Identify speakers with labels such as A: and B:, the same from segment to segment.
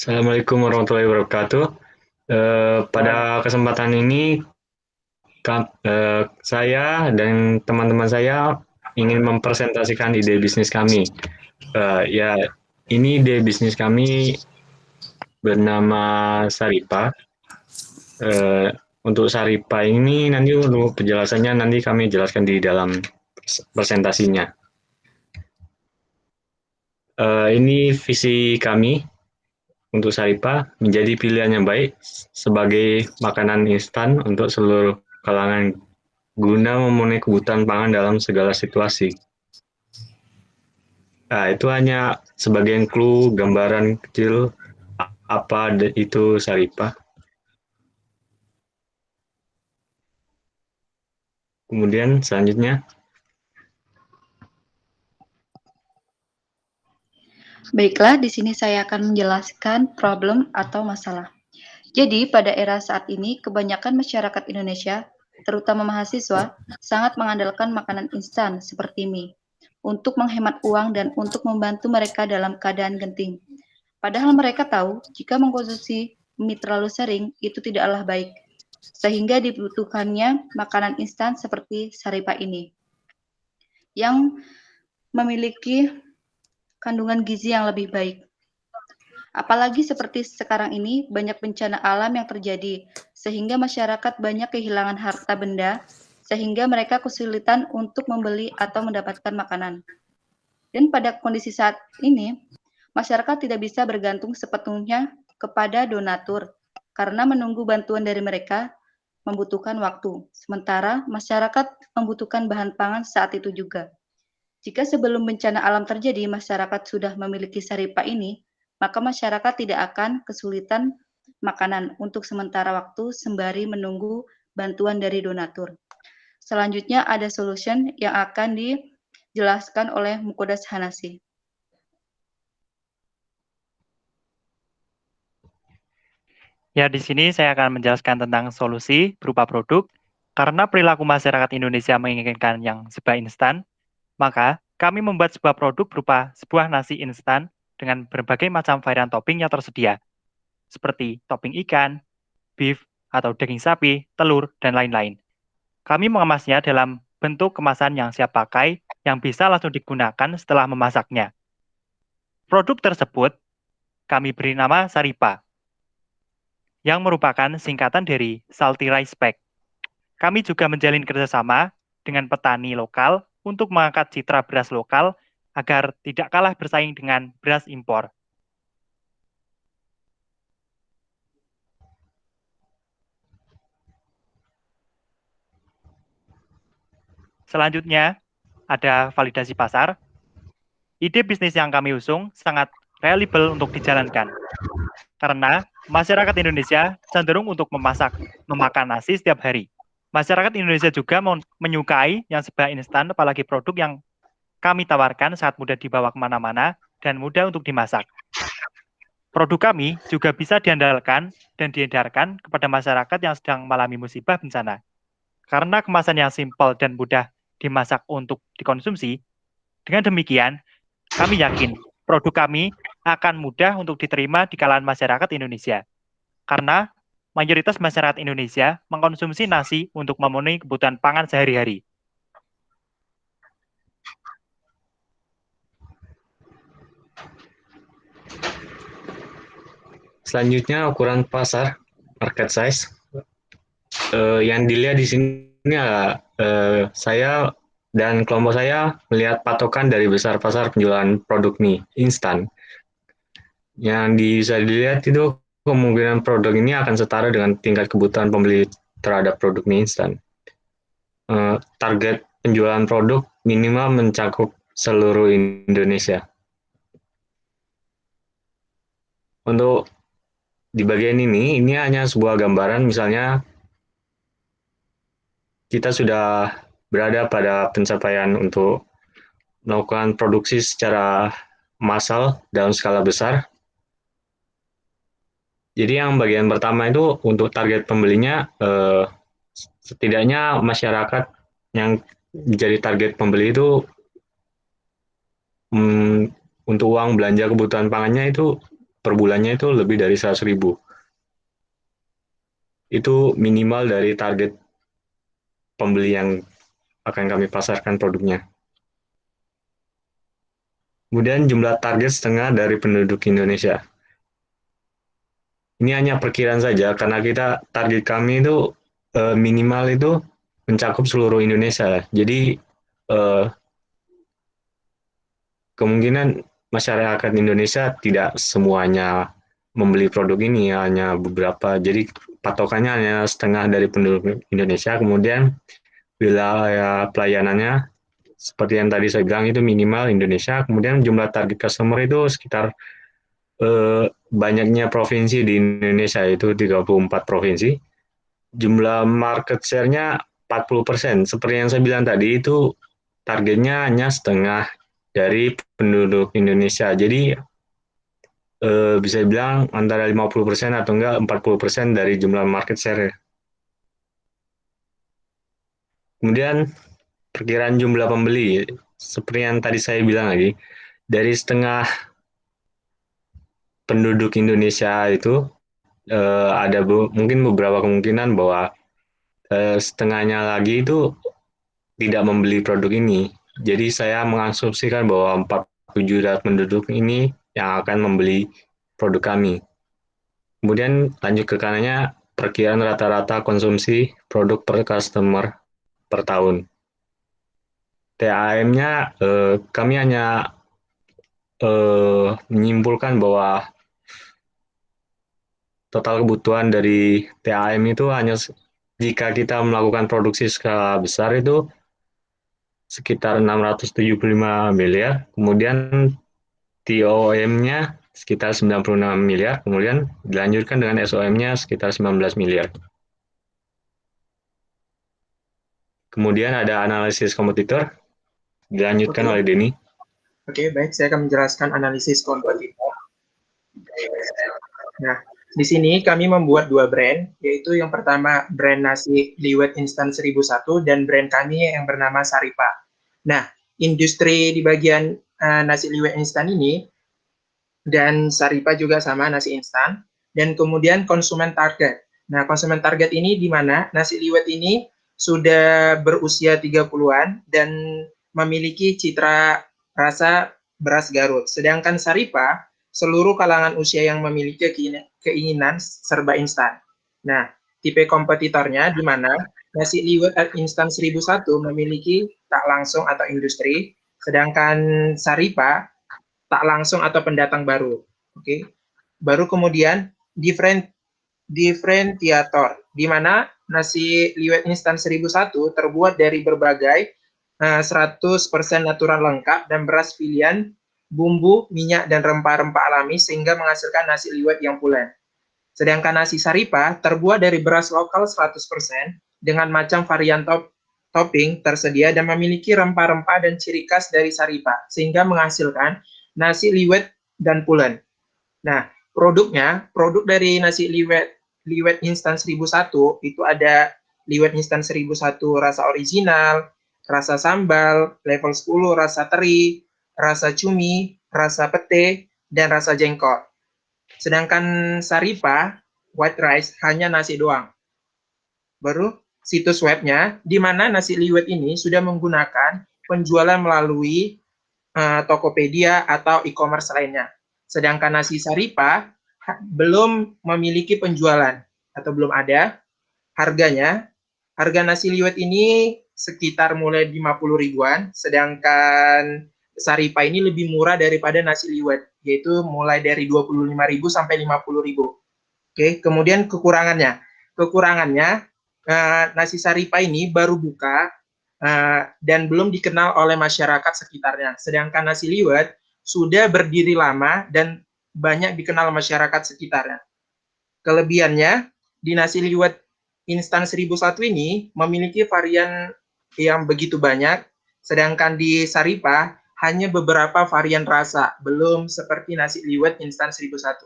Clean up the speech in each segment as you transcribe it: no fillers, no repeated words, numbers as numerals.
A: Assalamualaikum warahmatullahi wabarakatuh. Pada kesempatan ini, saya dan teman-teman saya ingin mempresentasikan ide bisnis kami. Ya, ini ide bisnis kami bernama Saripa. Eh, untuk Saripa ini nanti untuk penjelasannya nanti kami jelaskan di dalam presentasinya. Ini visi kami untuk Saripa menjadi pilihan yang baik sebagai makanan instan untuk seluruh kalangan guna memenuhi kebutuhan pangan dalam segala situasi. Nah, itu hanya sebagian clue gambaran kecil apa itu Saripa. Kemudian selanjutnya,
B: Baiklah, di sini saya akan menjelaskan problem atau masalah. Jadi, pada era saat ini, kebanyakan masyarakat Indonesia, terutama mahasiswa, sangat mengandalkan makanan instan seperti mie untuk menghemat uang dan untuk membantu mereka dalam keadaan genting. Padahal mereka tahu jika mengkonsumsi mie terlalu sering itu tidaklah baik, sehingga dibutuhkannya makanan instan seperti Saripa ini yang memiliki kandungan gizi yang lebih baik. Apalagi seperti sekarang ini banyak bencana alam yang terjadi, sehingga masyarakat banyak kehilangan harta benda, sehingga mereka kesulitan untuk membeli atau mendapatkan makanan. Dan pada kondisi saat ini, masyarakat tidak bisa bergantung sepenuhnya kepada donatur, karena menunggu bantuan dari mereka membutuhkan waktu, sementara masyarakat membutuhkan bahan pangan saat itu juga. Jika sebelum bencana alam terjadi, masyarakat sudah memiliki Saripa ini, maka masyarakat tidak akan kesulitan makanan untuk sementara waktu sembari menunggu bantuan dari donatur. Selanjutnya ada solution yang akan dijelaskan oleh Mukodas Hanasi.
C: Ya, di sini saya akan menjelaskan tentang solusi berupa produk. Karena perilaku masyarakat Indonesia menginginkan yang serba instan, maka kami membuat sebuah produk berupa sebuah nasi instan dengan berbagai macam varian topping yang tersedia, seperti topping ikan, beef, atau daging sapi, telur, dan lain-lain. Kami mengemasnya dalam bentuk kemasan yang siap pakai yang bisa langsung digunakan setelah memasaknya. Produk tersebut kami beri nama Saripa, yang merupakan singkatan dari Salty Rice Bag. Kami juga menjalin kerjasama dengan petani lokal untuk mengangkat citra beras lokal agar tidak kalah bersaing dengan beras impor. Selanjutnya, ada validasi pasar. Ide bisnis yang kami usung sangat reliable untuk dijalankan, karena masyarakat Indonesia cenderung untuk memakan nasi setiap hari. Masyarakat Indonesia juga menyukai yang serba instan, apalagi produk yang kami tawarkan sangat mudah dibawa kemana-mana dan mudah untuk dimasak. Produk kami juga bisa diandalkan dan diedarkan kepada masyarakat yang sedang mengalami musibah bencana. Karena kemasan yang simpel dan mudah dimasak untuk dikonsumsi, dengan demikian, kami yakin produk kami akan mudah untuk diterima di kalangan masyarakat Indonesia. Karena mayoritas masyarakat Indonesia mengkonsumsi nasi untuk memenuhi kebutuhan pangan sehari-hari.
A: selanjutnya ukuran pasar, market size. Yang dilihat di sini saya dan kelompok saya melihat patokan dari besar pasar penjualan produk mie instan. Yang bisa dilihat itu kemungkinan produk ini akan setara dengan tingkat kebutuhan pembeli terhadap produk mie instan. Target penjualan produk minimal mencakup seluruh Indonesia. Untuk di bagian ini hanya sebuah gambaran, misalnya kita sudah berada pada pencapaian untuk melakukan produksi secara massal dalam skala besar. Jadi yang bagian pertama itu untuk target pembelinya, setidaknya masyarakat yang menjadi target pembeli itu untuk uang belanja kebutuhan pangannya itu per bulannya itu lebih dari 100.000. Itu minimal dari target pembeli yang akan kami pasarkan produknya. Kemudian jumlah target setengah dari penduduk Indonesia. Ini hanya perkiraan saja karena target kami itu minimal itu mencakup seluruh Indonesia. Jadi kemungkinan masyarakat Indonesia tidak semuanya membeli produk ini, hanya beberapa. Jadi patokannya hanya setengah dari penduduk Indonesia. Kemudian wilayah pelayanannya seperti yang tadi saya bilang itu minimal Indonesia. Kemudian jumlah target customer itu sekitar banyaknya provinsi di Indonesia, itu 34 provinsi. Jumlah market share-nya 40%. Seperti yang saya bilang tadi, itu targetnya hanya setengah dari penduduk Indonesia. Jadi bisa dibilang antara 50% atau enggak 40% dari jumlah market share. Kemudian perkiraan jumlah pembeli, seperti yang tadi saya bilang lagi, dari setengah penduduk Indonesia itu ada mungkin beberapa kemungkinan bahwa setengahnya lagi itu tidak membeli produk ini. Jadi saya mengasumsikan bahwa 47 penduduk ini yang akan membeli produk kami. Kemudian lanjut ke kanannya, perkiraan rata-rata konsumsi produk per customer per tahun. TAM-nya kami hanya menyimpulkan bahwa total kebutuhan dari TAM itu hanya jika kita melakukan produksi skala besar itu sekitar 675 miliar, kemudian TOM-nya sekitar 96 miliar, kemudian dilanjutkan dengan SOM-nya sekitar 19 miliar. Kemudian ada analisis kompetitor, dilanjutkan oleh Denny.
D: Oke, baik. Saya akan menjelaskan analisis kompetitor. Nah, di sini kami membuat dua brand, yaitu yang pertama brand nasi liwet instan 1001 dan brand kami yang bernama Saripa. Nah, industri di bagian nasi liwet instan ini dan Saripa juga sama nasi instan, dan kemudian konsumen target. Nah, konsumen target ini di mana nasi liwet ini sudah berusia 30-an dan memiliki citra rasa beras Garut. Sedangkan Saripa, seluruh kalangan usia yang memiliki keinginan serba instan. Nah, tipe kompetitornya di mana nasi liwet instan 1001 memiliki tak langsung atau industri, sedangkan Saripa tak langsung atau pendatang baru. Oke. Baru kemudian differentiator, di mana nasi liwet instan 1001 terbuat dari berbagai 100% natural lengkap dan beras pilihan, bumbu, minyak, dan rempah-rempah alami sehingga menghasilkan nasi liwet yang pulen. Sedangkan nasi Saripa terbuat dari beras lokal 100% dengan macam varian topping tersedia dan memiliki rempah-rempah dan ciri khas dari Saripa sehingga menghasilkan nasi liwet dan pulen. Nah, produk dari nasi liwet instan 1001 itu ada liwet instan 1001 rasa original, rasa sambal, level 10 rasa teri, rasa cumi, rasa pete, dan rasa jengkol. Sedangkan Saripa white rice hanya nasi doang. Baru situs webnya, di mana nasi liwet ini sudah menggunakan penjualan melalui Tokopedia atau e-commerce lainnya. Sedangkan nasi Saripa belum memiliki penjualan atau belum ada. Harga nasi liwet ini sekitar mulai 50 ribuan, sedangkan Saripa ini lebih murah daripada nasi liwet, yaitu mulai dari 25.000 sampai 50.000. Oke, kemudian kekurangannya. Nasi Saripa ini baru buka dan belum dikenal oleh masyarakat sekitarnya. Sedangkan nasi liwet sudah berdiri lama dan banyak dikenal masyarakat sekitarnya. Kelebihannya, di nasi liwet instan 1001 ini memiliki varian yang begitu banyak, sedangkan di Saripa hanya beberapa varian rasa, belum seperti nasi liwet instan 1001.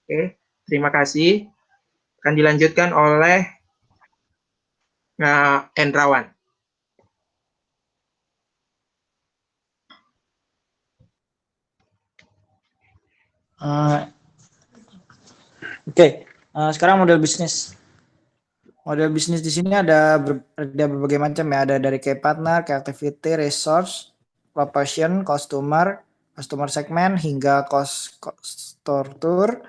D: Oke, terima kasih. Akan dilanjutkan oleh Hendrawan.
E: Oke, sekarang model bisnis. Model bisnis di sini ada berbagai macam ya. Ada dari kayak partner, kayak activity, resource, proportion, customer segment hingga cost struktur,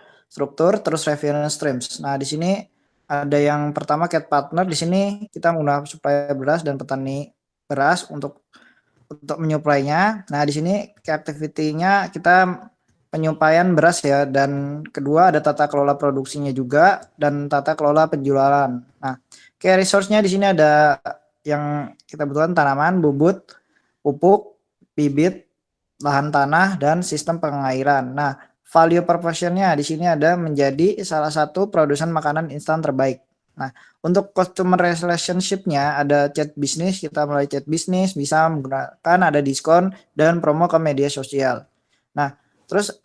E: terus revenue streams. Nah, di sini ada yang pertama kayak partner. Di sini kita menggunakan supplier beras dan petani beras untuk menyuplainya. Nah, di sini activity-nya kita penyuplaian beras ya, dan kedua ada tata kelola produksinya juga dan tata kelola penjualan. Nah, kayak resource-nya di sini ada yang kita butuhkan tanaman, bubut, pupuk, bibit, lahan tanah, dan sistem pengairan. Nah, value proposition-nya di sini ada menjadi salah satu produsen makanan instan terbaik. Nah, untuk customer relationship-nya ada chat bisnis, kita mulai chat bisnis bisa menggunakan ada diskon dan promo ke media sosial. Nah, terus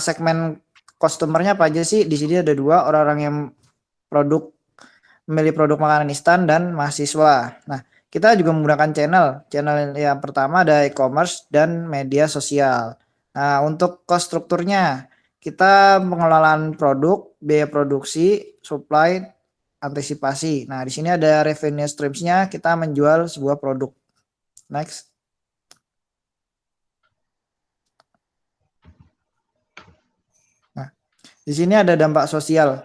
E: segmen customer-nya apa aja sih? Di sini ada 2, orang-orang yang memilih produk makanan instan dan mahasiswa. Nah, kita juga menggunakan channel yang pertama ada e-commerce dan media sosial. Nah, untuk cost strukturnya kita pengelolaan produk, biaya produksi, supply, antisipasi. Nah, di sini ada revenue streams-nya, kita menjual sebuah produk. Next. Nah, di sini ada dampak sosial.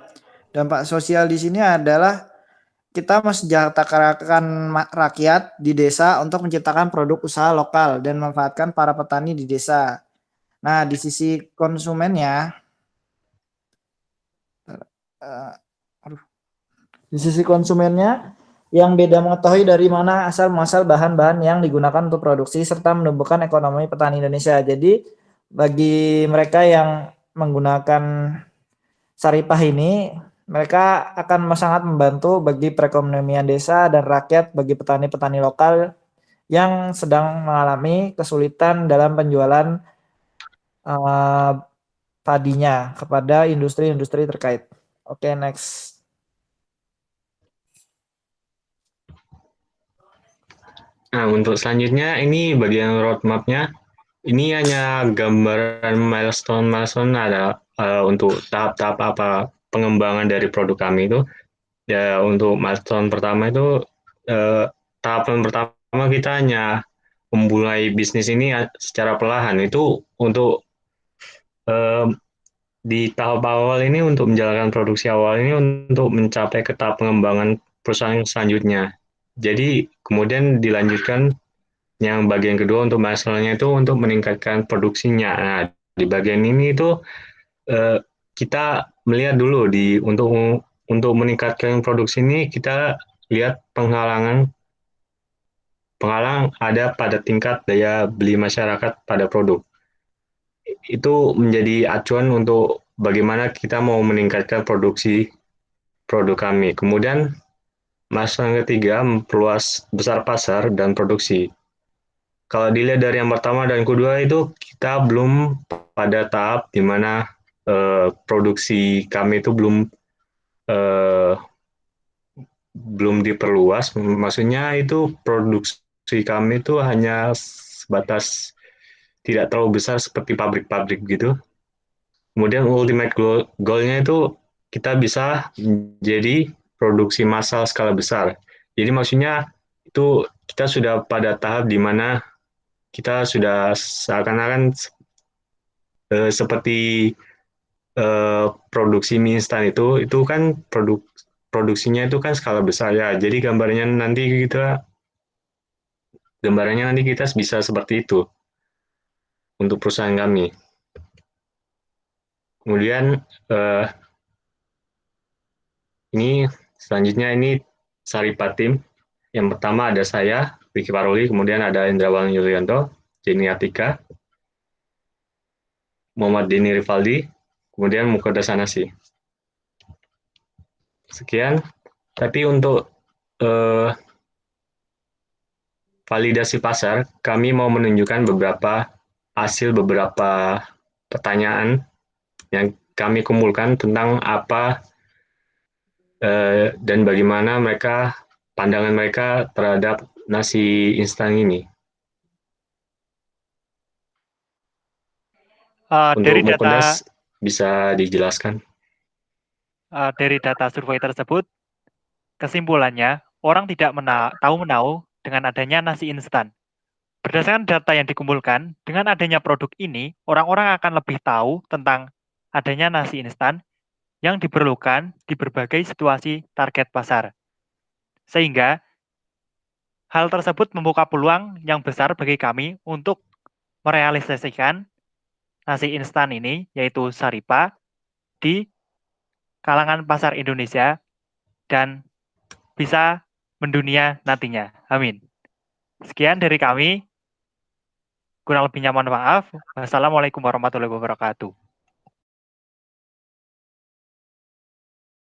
E: Dampak sosial di sini adalah kita mensejahterakan rakyat di desa untuk menciptakan produk usaha lokal dan memanfaatkan para petani di desa. Nah, di sisi konsumennya, di sisi konsumennya yang beda mengetahui dari mana asal muasal bahan-bahan yang digunakan untuk produksi serta menumbuhkan ekonomi petani Indonesia. Jadi bagi mereka yang menggunakan Saripah ini, mereka akan sangat membantu bagi perekonomian desa dan rakyat, bagi petani-petani lokal yang sedang mengalami kesulitan dalam penjualan padinya kepada industri-industri terkait. Oke, next.
A: Nah, untuk selanjutnya ini bagian roadmap-nya. Ini hanya gambaran milestone ada untuk tahap-tahap apa pengembangan dari produk kami itu. Ya, untuk milestone pertama itu tahapan pertama kita hanya memulai bisnis ini secara perlahan. Itu untuk di tahap awal ini untuk menjalankan produksi awal ini untuk mencapai ke tahap pengembangan perusahaan selanjutnya. Jadi kemudian dilanjutkan yang bagian kedua untuk masalahnya itu untuk meningkatkan produksinya. Nah, di bagian ini itu kita melihat dulu untuk meningkatkan produksi ini kita lihat penghalang ada pada tingkat daya beli masyarakat pada produk. Itu menjadi acuan untuk bagaimana kita mau meningkatkan produksi produk kami. Kemudian masalah yang ketiga memperluas besar pasar dan produksi. Kalau dilihat dari yang pertama dan kedua itu kita belum pada tahap di mana produksi kami itu belum diperluas. Maksudnya itu produksi kami itu hanya sebatas tidak terlalu besar seperti pabrik-pabrik gitu. Kemudian ultimate goal-nya itu kita bisa menjadi produksi massal skala besar. Jadi maksudnya itu kita sudah pada tahap di mana kita sudah seakan-akan seperti produksi mie instan itu kan produksinya itu kan skala besar ya. Jadi gambarannya nanti kita bisa seperti itu untuk perusahaan kami. Kemudian ini selanjutnya ini Saripah Tim. Yang pertama ada saya, Vicky Paroli, kemudian ada Indrawan Yulianto, Jenny Atika, Muhammad Dini Rivaldi, kemudian Mukoda Sanasi. Sekian. Tapi untuk validasi pasar, kami mau menunjukkan hasil beberapa pertanyaan yang kami kumpulkan tentang apa dan bagaimana pandangan mereka terhadap nasi instan ini. Untuk
C: Dari
A: Mukodas
C: data
A: bisa dijelaskan.
C: dari data survei tersebut, kesimpulannya, orang tidak tahu-menahu dengan adanya nasi instan. Berdasarkan data yang dikumpulkan, dengan adanya produk ini, orang-orang akan lebih tahu tentang adanya nasi instan yang diperlukan di berbagai situasi target pasar. Sehingga, hal tersebut membuka peluang yang besar bagi kami untuk merealisasikan nasi instan ini, yaitu Saripa, di kalangan pasar Indonesia dan bisa mendunia nantinya. Amin. Sekian dari kami. Kurang lebihnya mohon maaf. Wassalamualaikum warahmatullahi wabarakatuh.